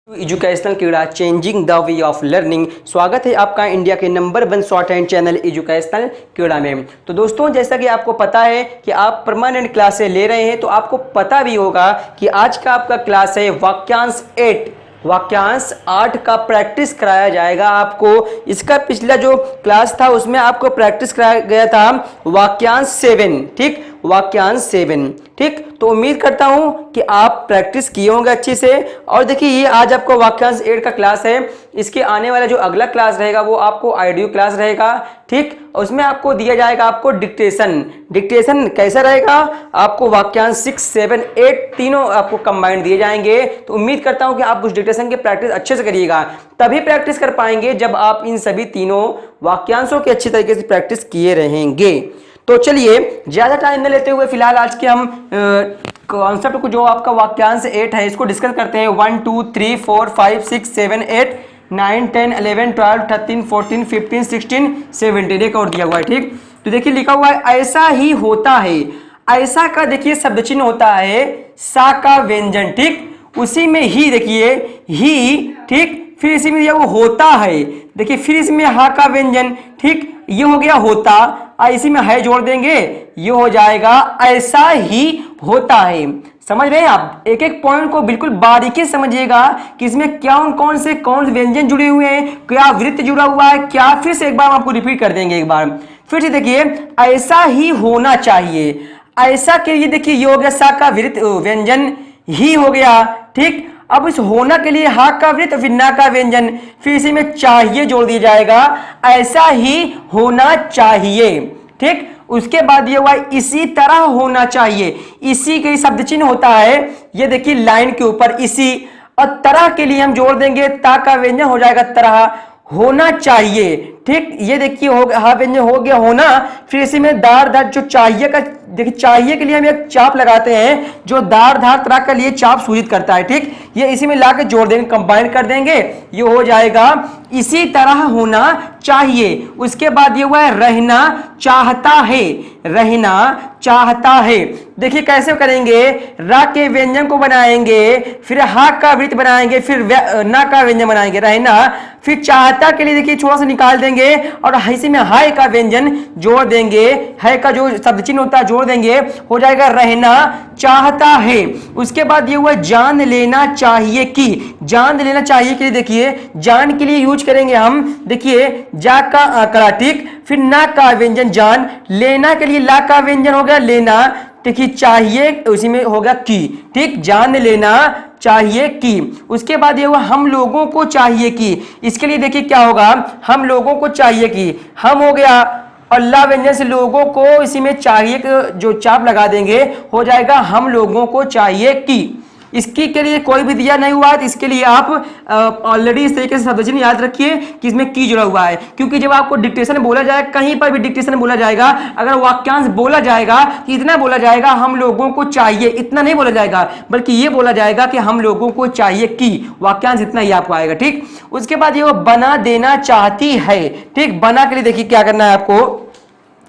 Educational कीड़ा changing the way of learning. स्वागत है आपका इंडिया के number 1 short hand channel educational कीड़ा में। तो दोस्तों, जैसा कि आपको पता है कि आप परमानेंट क्लासें ले रहे हैं, तो आपको पता भी होगा कि आज का आपका क्लास है वाक्यांश 8, वाक्यांश 8 का प्रैक्टिस कराया जाएगा आपको। इसका पिछला जो क्लास था उसमें आपको प्रैक्टिस कराया गया था वाक्यांश 7, ठीक, वाक्यांश 7, ठीक। तो उम्मीद करता हूं कि आप प्रैक्टिस किए होंगे अच्छे से। और देखिए, ये आज आपको वाक्यांश 8 का क्लास है। इसके आने वाला जो अगला क्लास रहेगा वो आपको ऑडियो क्लास रहेगा, ठीक। उसमें आपको दिया जाएगा आपको डिक्टेशन। डिक्टेशन कैसा रहेगा? आपको वाक्यांश 6, 7, 8 तीनों आपको कंबाइंड दिए जाएंगे। तो उम्मीद करता हूं कि आप उस डिक्टेशन की प्रैक्टिस अच्छे से करिएगा, तभी प्रैक्टिस कर पाएंगे जब आप इन सभी तीनों वाक्यांशों की अच्छी तरीके से प्रैक्टिस किए रहेंगे। तो चलिए, ज्यादा टाइम न लेते हुए फिलहाल आज के हम कॉन्सेप्ट को, जो आपका वाक्यांश 8 है, इसको डिस्कस करते हैं। 1 2 3 4 5 6 7 8 9 10 11 12 13 14 15 16 17 एक और दिया हुआ है, ठीक। तो देखिए लिखा हुआ है ऐसा ही होता है। ऐसा का देखिए शब्द चिन्ह होता है सा का व्यंजन, ठीक। उसी में ही देखिए ही, ठीक। फिर इसी में वो होता है, देखिए फिर इसमें हा का व्यंजन, ठीक। ये हो गया होता, इसी में है जोड़ देंगे, ये हो जाएगा ऐसा ही होता है। समझ रहे हैं आप? एक एक पॉइंट को बिल्कुल बारीकी समझिएगा कि इसमें कौन से व्यंजन जुड़े हुए हैं, क्या वृत्त जुड़ा हुआ है, क्या। फिर से एक बार आपको रिपीट कर देंगे, एक बार फिर से देखिए, ऐसा ही होना चाहिए। ऐसा के लिए देखिए ये हो गया सा का वृत्त व्यंजन, ही हो गया, ठीक। अब इस होना के लिए हा का वृत्त, फिर ना का व्यंजन, फिर इसी में चाहिए जोड़ दिया जाएगा, ऐसा ही होना चाहिए, ठीक। उसके बाद ये हुआ इसी तरह होना चाहिए। इसी के शब्द चिन्ह होता है, ये देखिए लाइन के ऊपर इसी, और तरह के लिए हम जोड़ देंगे ता का व्यंजन हो जाएगा तरह, होना चाहिए, ठीक। ये देखिए हो गया हा व्यंजन हो गया होना, फिर इसी में दार धार जो चाहिए का, देखिए चाहिए के लिए हम एक चाप लगाते हैं जो दार धार तरह के लिए चाप सूचित करता है, ठीक। ये इसी में लाके जोड़ देंगे, कंबाइन कर देंगे, ये हो जाएगा इसी तरह होना चाहिए। उसके बाद ये हुआ है रहना चाहता है, रहना चाहता है। देखिए कैसे करेंगे, रा के व्यंजन को बनाएंगे, फिर हा का वृत्त बनाएंगे, फिर ना का व्यंजन बनाएंगे, रहना, फिर चाहता के लिए देखिए थोड़ा सा निकाल देंगे और इसी में हाय का व्यंजन जोड़ देंगे, है का जो शब्द चिन्ह होता है जोड़ देंगे, हो जाएगा रहना चाहता है। उसके बाद ये हुआ जान लेना चाहिए कि, जान लेना चाहिए के लिए देखिए जान के लिए यूज करेंगे हम, देखिए जा का आंकड़ा, ठीक। फिर ना का व्यंजन जान, लेना के लिए ला का व्यंजन हो गया लेना, देखिए चाहिए उसी में हो गया की, ठीक। जान लेना चाहिए कि। उसके बाद ये हुआ हम लोगों को चाहिए कि, इसके लिए देखिए क्या होगा, हम लोगों को चाहिए कि, हम हो गया अल्लाह व्यंजन से लोगों को इसी में चाहिए जो चाप लगा देंगे, हो जाएगा हम लोगों को चाहिए कि। इसकी के लिए कोई भी दिया नहीं हुआ है, तो इसके लिए आप ऑलरेडी इस तरीके से शब्द चिन्ह याद रखिए कि इसमें की जुड़ा हुआ है। क्योंकि जब आपको डिक्टेशन बोला जाए, कहीं पर भी डिक्टेशन बोला जाएगा, अगर वाक्यांश बोला जाएगा कि इतना बोला जाएगा हम लोगों को चाहिए, इतना नहीं बोला जाएगा, बल्कि ये बोला जाएगा कि हम लोगों को चाहिए कि, वाक्यांश इतना ही आपको आएगा, ठीक। उसके बाद ये बना देना चाहती है, ठीक। बना के लिए देखिए क्या करना है आपको,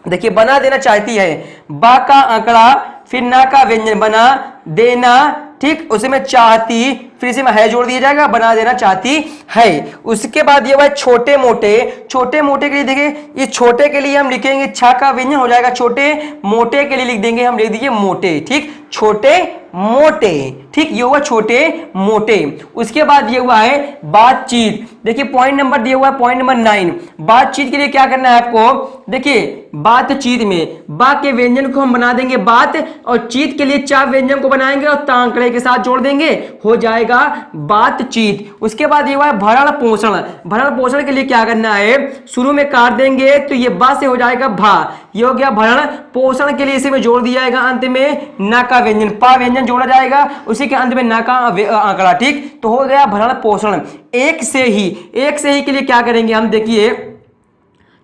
देखिए बना देना चाहती है, बा का आंकड़ा, फिर ना का व्यंजन, बना देना, ठीक। उसी में चाहती, फिर इसी में है जोड़ दिया जाएगा, बना देना चाहती है। उसके बाद ये हुआ छोटे मोटे। छोटे मोटे के लिए देखिए, ये छोटे के लिए हम लिखेंगे छा का व्यंजन हो जाएगा छोटे, मोटे के लिए लिख देंगे हम, लिख दीजिए मोटे, ठीक। छोटे मोटे, ठीक, ये हुआ छोटे मोटे। उसके बाद ये हुआ है बातचीत। देखिए पॉइंट नंबर दिया हुआ है, पॉइंट नंबर 9। बातचीत के लिए क्या करना है आपको, देखिए बातचीत में बा के व्यंजन को हम बना देंगे बात, और चीत के लिए चा व्यंजन को बनाएंगे और तांकड़े के साथ जोड़ देंगे, हो जाएगा बातचीत। उसके बाद ये हुआ है भरण पोषण। भरण पोषण के लिए क्या करना है, शुरू में काट देंगे तो ये बा से हो जाएगा भा, ये हो गया भरण पोषण के लिए इसी में जोड़ दिया जाएगा, अंत में ना का व्यंजन, पा व्यंजन जोड़ा जाएगा, उसी के अंत में ना का आंकड़ा, ठीक। तो हो गया भरण पोषण। एक से ही, एक से ही के लिए क्या करेंगे हम, देखिए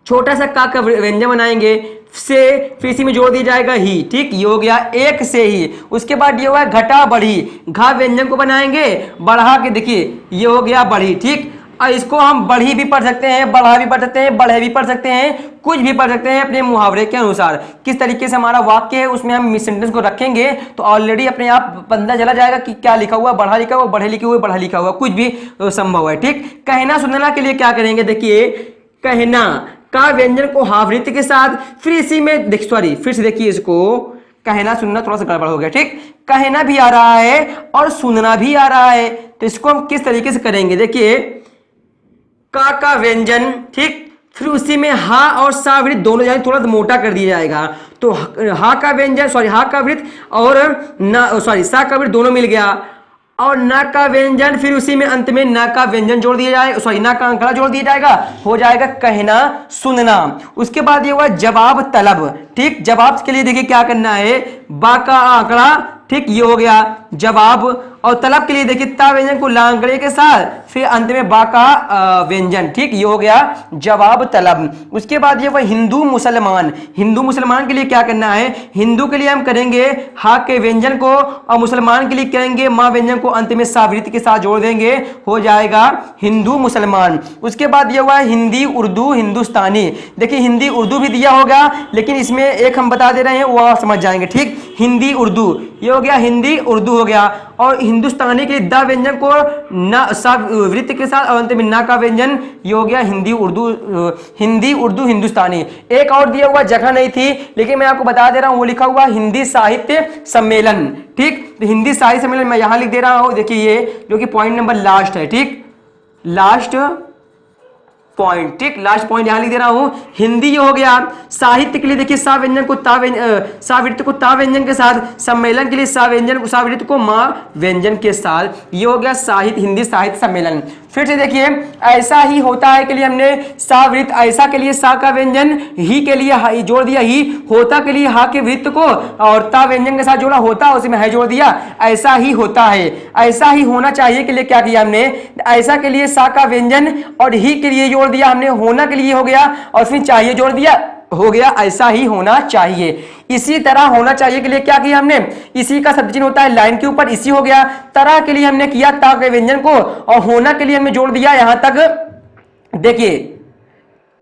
छोटा सा का व्यंजन बनाएंगे, से फिर इसी में जोड़ दिया जाएगा ही, ठीक। ये हो गया एक से ही। उसके बाद ये हुआ घटा बढ़ी, घा व्यंजन को बनाएंगे, बढ़ा के देखिए ये हो गया बढ़ी, ठीक। और इसको हम बढ़ी भी पढ़ सकते हैं, बढ़ा भी पढ़ सकते हैं, बढ़े भी पढ़ सकते हैं, कुछ भी पढ़ सकते हैं अपने मुहावरे के अनुसार। किस तरीके से हमारा वाक्य है उसमें हम सेंटेंस को रखेंगे तो ऑलरेडी अपने आप पता चला जाएगा कि क्या लिखा हुआ, बढ़ा लिखा हुआ, बढ़े लिखे हुए, बढ़ा लिखा हुआ, कुछ भी संभव है। ठीक, कहना सुनना के लिए क्या करेंगे, देखिए कहना का व्यंजन को हावृत्ति के साथ, फिर इसी में फिर से देखिए इसको, कहना सुनना थोड़ा सा गड़बड़ हो गया। ठीक, कहना भी आ रहा है और सुनना भी आ रहा है, तो इसको हम किस तरीके से करेंगे, देखिए का व्यंजन, ठीक, फिर उसी में हा और सा वृत्त दोनों जाने थोड़ा सा मोटा कर दिया जाएगा, तो हा का व्यंजन हा का वृत्त और सा का वृत्त दोनों मिल गया, और न का व्यंजन, फिर उसी में अंत में न का व्यंजन जोड़ दिया जाए, न का अंकड़ा जोड़ दिया जाएगा, हो जाएगा कहना सुनना। उसके बाद ये हुआ जवाब तलब। ठीक, जवाब के लिए देखिए क्या करना है, बा का आंकड़ा, ठीक, ये हो गया जवाब, और तलब के लिए देखिए ता व्यंजन को लांगड़े के साथ, फिर अंत में बा का व्यंजन, ठीक, ये हो गया जवाब तलब। उसके बाद ये वह हिंदू मुसलमान, हिंदू मुसलमान के लिए क्या करना है, हिंदू के लिए हम करेंगे हा के व्यंजन को, और मुसलमान के लिए करेंगे मा व्यंजन को अंत में सावृत्ति के साथ जोड़ देंगे, हो जाएगा हिंदू मुसलमान। उसके बाद ये हुआ हिंदी उर्दू हिंदुस्तानी। देखिए हिंदी उर्दू भी दिया होगा, लेकिन इसमें एक हम बता दे रहे हैं, वो आप समझ जाएंगे। ठीक, हिंदी उर्दू, ये हो गया हिंदी उर्दू हो गया, और हिंदुस्तानी के द व्यंजन को न सा वृत्त के साथ और अंत में ना का व्यंजन, ये हो गया हिंदी उर्दू हिंदुस्तानी। एक और दिया हुआ जगह नहीं थी, लेकिन मैं आपको बता दे रहा हूं, वो लिखा हुआ हिंदी साहित्य सम्मेलन। ठीक, तो हिंदी साहित्य सम्मेलन मैं यहां लिख दे रहा हूं, देखिए ये जो कि पॉइंट नंबर लास्ट है। ठीक, लास्ट पॉइंट, ठीक, लास्ट पॉइंट यहां लिख दे रहा हूं, हिंदी ये हो गया। साहित्य के लिए देखिए सा व्यंजन को सावृत्त को ता व्यंजन के साथ, सम्मेलन के लिए सा व्यंजन सावृत्त को मा व्यंजन के साथ, ये हो गया साहित्य हिंदी साहित्य सम्मेलन। फिर से देखिए ऐसा ही होता है के लिए हमने सावृत्त, ऐसा के लिए सा का व्यंजन, ही के लिए जोड़ दिया ही, होता के लिए हा के वृत्त को और ता व्यंजन के साथ जोड़ा, होता उसमें है जोड़ दिया, ऐसा ही होता है। ऐसा ही होना चाहिए के लिए क्या किया हमने, ऐसा के लिए सा का व्यंजन और ही के लिए जोड़ दिया हमने, होना के लिए हो गया और फिर चाहिए जोड़ दिया, हो गया ऐसा ही होना चाहिए। इसी तरह होना चाहिए के लिए क्या किया हमने, इसी का शब्द चिन्ह होता है लाइन के ऊपर, इसी हो गया। तरह के लिए हमने किया ता के व्यंजन को, और होना के लिए हमने जोड़ दिया यहां तक। देखिए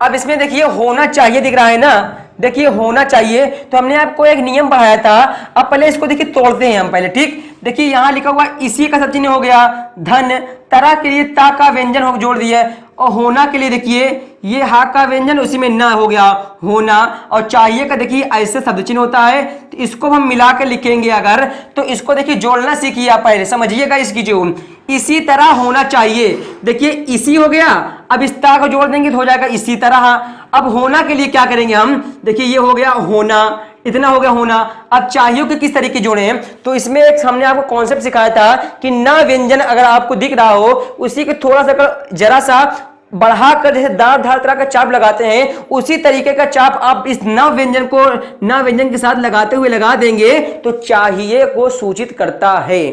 अब इसमें देखिए होना चाहिए दिख रहा है ना, देखिए होना चाहिए, तो हमने आपको एक नियम पढ़ाया था। अब पहले इसको देखिए तोड़ते हैं हम पहले। ठीक, देखिए यहां लिखा हुआ इसी का शब्द चिन्ह हो गया धन, तरह के लिए ता का व्यंजन हो जोड़ दिया, और होना के लिए देखिए ये हा का व्यंजन उसी में ना हो गया होना, और चाहिए का देखिए ऐसे शब्द चिन्ह होता है, तो इसको हम मिला के लिखेंगे अगर, तो इसको देखिए जोड़ना सीखिए आप पहले, समझिएगा इसकी जो इसी तरह होना चाहिए। देखिए इसी हो गया, अब इस ता को जोड़ देंगे तो हो जाएगा इसी तरह। अब होना के लिए क्या करेंगे हम, देखिए ये हो गया होना, इतना हो गया होना। अब चाहिए कि किस तरीके जोड़े हैं, तो इसमें एक हमने आपको कॉन्सेप्ट सिखाया था कि ना व्यंजन अगर आपको दिख रहा हो, उसी के थोड़ा सा जरा सा बढ़ाकर जैसे दांत धार तरह का चाप लगाते हैं, उसी तरीके का चाप आप इस न व्यंजन को न व्यंजन के साथ लगाते हुए लगा देंगे तो चाहिए को सूचित करता है।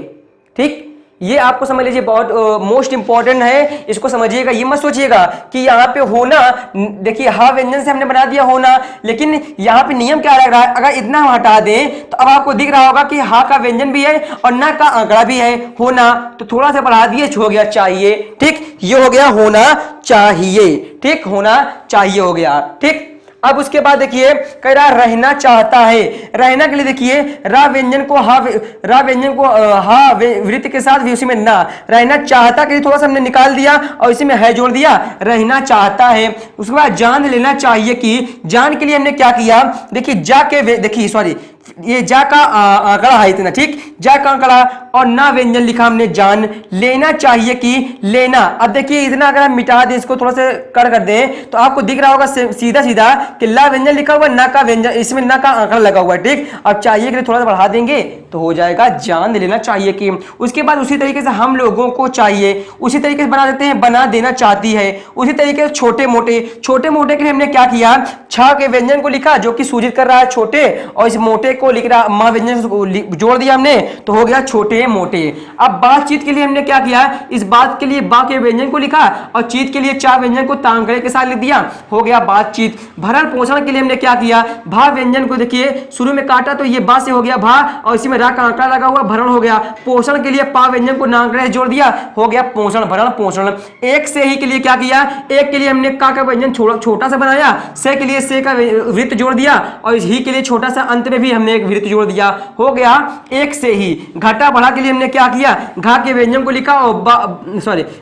ठीक, ये आपको समझ लीजिए बहुत मोस्ट इंपॉर्टेंट है, इसको समझिएगा। ये मत सोचिएगा कि यहाँ पे होना, देखिए हा व्यंजन से हमने बना दिया होना, लेकिन यहाँ पे नियम क्या लग रहा है, अगर इतना हम हटा दें तो अब आपको दिख रहा होगा कि हा का व्यंजन भी है और ना का आंकड़ा भी है होना, तो थोड़ा सा बढ़ा दिए हो गया चाहिए। ठीक, ये हो गया होना चाहिए। ठीक, होना चाहिए हो गया। ठीक, अब उसके बाद देखिए कह रहा रहना चाहता है, रहना के लिए देखिए रा व्यंजन को हा वृत्त के साथ भी उसी में ना, रहना चाहता के लिए थोड़ा सा हमने निकाल दिया और इसी में है जोड़ दिया, रहना चाहता है। उसके बाद जान लेना चाहिए कि, जान के लिए हमने क्या किया, देखिए जा के देखिए सॉरी ये जा का आंकड़ा है इतना। ठीक, जा का आंकड़ा और ना व्यंजन लिखा हमने जान, लेना चाहिए कि लेना। अब देखिए इतना अगर हम मिटा दें, इसको थोड़ा सा कर दें तो आपको दिख रहा होगा सीधा सीधा कि ला व्यंजन लिखा हुआ, ना का व्यंजन, इसमें ना का आंकड़ा लगा हुआ है। ठीक, अब चाहिए के लिए थोड़ा सा बढ़ा देंगे तो हो जाएगा जान लेना चाहिए कि। उसके बाद उसी तरीके से हम लोगों को चाहिए, उसी तरीके से बना देते हैं बना देना चाहती है। उसी तरीके से छोटे मोटे के लिए हमने क्या किया, छ के व्यंजन को लिखा जो कि सूचित कर रहा है छोटे, और इस मोटे को लिख रहा, माँ व्यंजन को जोड़ दिया हमने तो हो गया छोटे मोटे। अब बातचीत के लिए हमने क्या किया, इस बात के लिए बा के व्यंजन को लिखा और चीत के लिए चा व्यंजन को तांगड़े के साथ लिख दिया, हो गया बातचीत। भरण पोषण के लिए हमने क्या किया, भा व्यंजन को देखिए शुरू में काटा तो ये बा से हो गया भा और इसी में रा का आंकड़ा लगा हुआ भरण हो गया। पोषण के लिए पा व्यंजन को नांगड़े से जोड़ दिया, हो गया पोषण भरण पोषण। एक से ही के लिए क्या किया, एक के लिए हमने का व्यंजन छोटा सा बनाया, से के लिए से का वृत्त जोड़ दिया और इस ही के लिए छोटा सा अंत में भी हमने एक वृत्त जोड़ दिया, हो गया एक से ही। घटा बढ़ा के लिए हमने क्या किया, घा के व्यंजन को लिखा और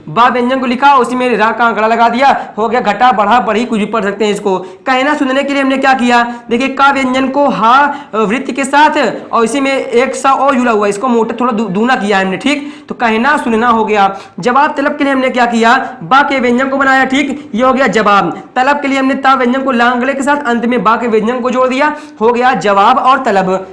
बा व्यंजन को लिखा उसी में रा का आंकड़ा लगा दिया, हो गया घटा बढ़ा बढ़ी, कुछ भी पढ़ सकते हैं इसको। कहना सुनने के लिए हमने क्या किया, देखिए का व्यंजन को हा वृत्त के साथ और इसी में एक सा और जुड़ा हुआ, इसको मोटा थोड़ा दूना किया हमने, ठीक। तो कहना सुनना हो गया। जवाब तलब के लिए हमने क्या किया, बा के व्यंजन को बनाया, ठीक, ये हो गया जवाब। तलब के लिए हमने ता व्यंजन को लांगड़े के साथ अंत में बा के व्यंजन को जोड़ दिया, हो गया जवाब और तलब।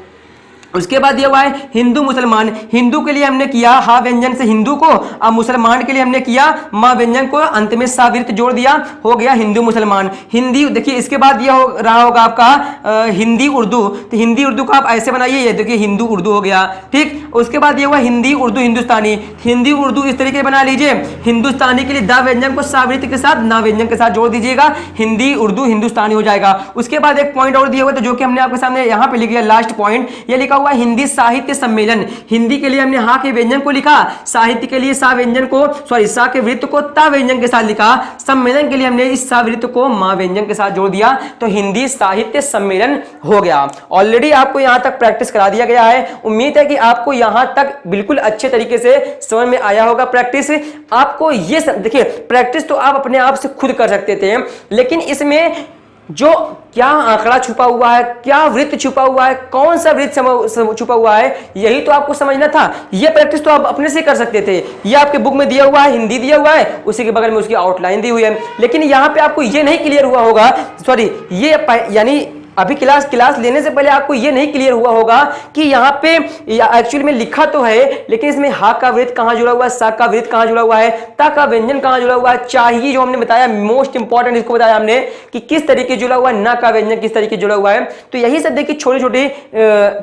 उसके बाद दिया हुआ है हिंदू मुसलमान। हिंदू के लिए हमने किया हा व्यंजन से हिंदू को और मुसलमान के लिए हमने किया मा व्यंजन को अंत में सा वृत्त जोड़ दिया, हो गया हिंदू मुसलमान। हिंदी देखिए इसके बाद दिया रहा होगा आपका हिंदी उर्दू, तो हिंदी उर्दू को आप ऐसे बनाइए, ये देखिए हिंदू उर्दू हो गया, ठीक। उसके बाद दिया हुआ हिंदी उर्दू हिंदुस्तानी। हिंदी उर्दू इस तरीके बना लीजिए, हिंदुस्तानी के लिए दा व्यंजन को सा वृत्त के साथ ना व्यंजन के साथ जोड़ दीजिएगा, हिंदी उर्दू हिंदुस्तानी हो जाएगा। उसके बाद एक पॉइंट और दिया हुआ तो जो कि हमने आपके सामने यहाँ पे लिख दिया, लास्ट पॉइंट ये लिखा हुआ हिंदी साहित्य सम्मेलन। हिंदी के लिए हमने हा के व्यंजन को लिखा, साहित्य के लिए सा व्यंजन को सा के वृत्त को ता व्यंजन के साथ लिखा, सम्मेलन के लिए हमने इस सा वृत्त को मा व्यंजन के साथ जोड़ दिया, तो हिंदी साहित्य सम्मेलन हो गया। ऑलरेडी आपको यहां तक प्रैक्टिस करा दिया गया है। उम्मीद है कि आपको यहां तक बिल्कुल अच्छे तरीके से समझ में आया होगा। प्रैक्टिस आपको ये देखिए, प्रैक्टिस तो आप अपने आप से खुद कर सकते थे, लेकिन इसमें जो क्या आंकड़ा छुपा हुआ है, क्या वृत्त छुपा हुआ है, कौन सा वृत्त छुपा हुआ है, यही तो आपको समझना था। ये प्रैक्टिस तो आप अपने से कर सकते थे। ये आपके बुक में दिया हुआ है, हिंदी दिया हुआ है, उसी के बगल में उसकी आउटलाइन दी हुई है, लेकिन यहाँ पे आपको ये नहीं क्लियर हुआ होगा, ये यानी अभी क्लास लेने से पहले आपको ये नहीं क्लियर हुआ होगा कि यहाँ पे एक्चुअली में लिखा तो है, लेकिन इसमें हा का वृत्त कहाँ जुड़ा हुआ है, सा का वृत्त कहाँ जुड़ा हुआ है, ता का व्यंजन कहाँ जुड़ा हुआ है, चाहिए जो हमने बताया मोस्ट इंपॉर्टेंट इसको बताया हमने कि किस तरीके जुड़ा हुआ है, ना का व्यंजन किस तरीके जुड़ा हुआ है। तो यही सब देखिए छोटी छोटी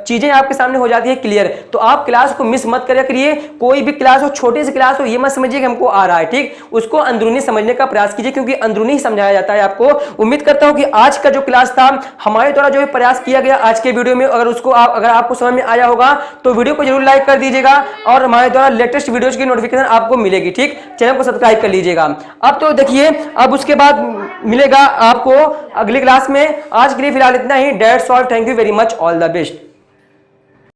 चीजें आपके सामने हो जाती है क्लियर। तो आप क्लास को मिस मत करिए करिए, कोई भी क्लास हो, छोटी सी क्लास हो, ये मत समझिए कि हमको आ रहा है, ठीक। उसको अंदरूनी समझने का प्रयास कीजिए, क्योंकि अंदरूनी ही समझाया जाता है आपको। उम्मीद करता हूं कि आज का जो क्लास था हमारे द्वारा जो प्रयास किया गया आज के वीडियो में, अगर आपको समझ में आया होगा तो वीडियो को जरूर लाइक कर दीजिएगा और हमारे द्वारा लेटेस्ट वीडियोज की नोटिफिकेशन आपको मिलेगी, ठीक। चैनल को सब्सक्राइब कर लीजिएगा। अब तो देखिए, अब उसके बाद मिलेगा आपको अगली क्लास में। आज के लिए फिलहाल इतना ही। That's all, thank you very much, all the best.